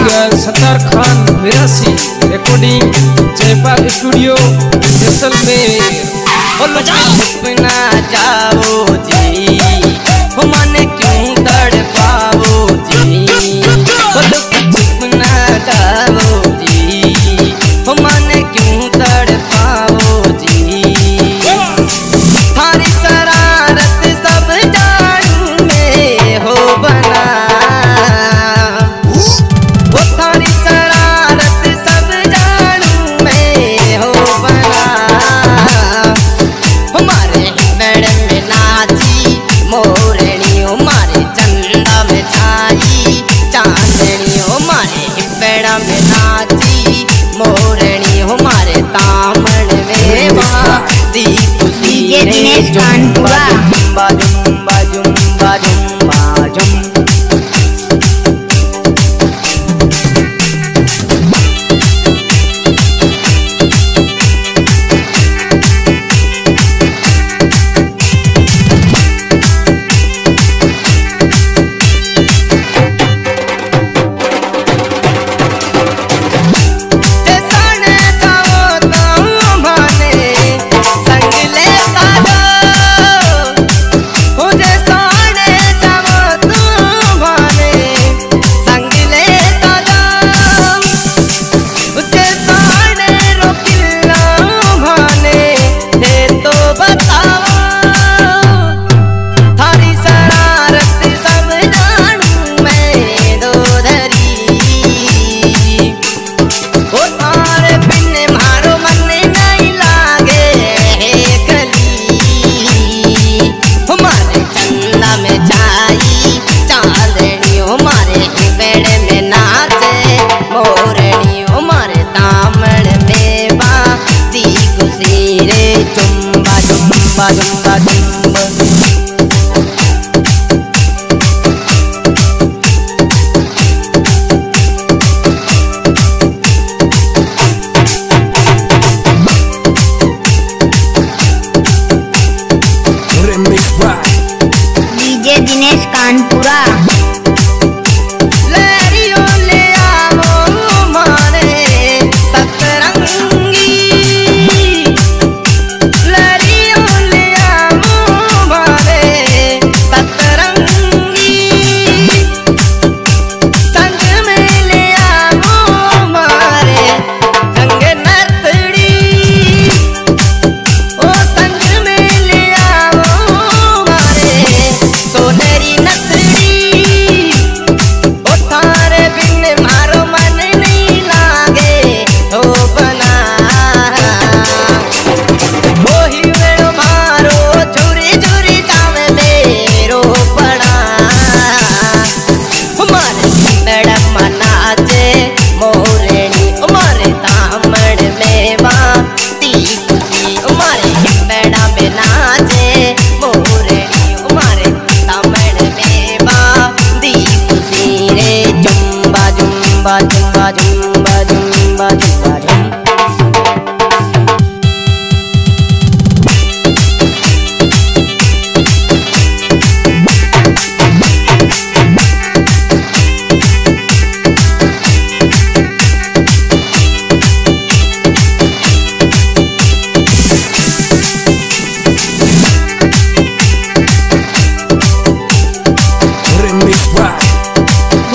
Singer Sattar Khan Mirasi recording Jaipal studio Jaisalmer. ना जाओ जी हो माने क्यों तड़पाओ जी, ना जाओ जी हो माने क्यों तड़पाओ जी। थारी शरारत सब जानू में हो बना, वो थारी शरारत सब जानू में हो बना। हमारे मैडम में नाची मोरनी, हमारे चंदा में छाई चांदनी, हमारे बेड़ा में नाची मोरनी, हमारे तामण में बाती खुशी रे Zumba Zumba Zumba Zumba Zumba Zumba. Jumba jumba jumba remix by DJ Dinesh Kanpura. Jumba jumba jumba jumba jumba jumba।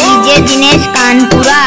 DJ Dinesh Kanpura.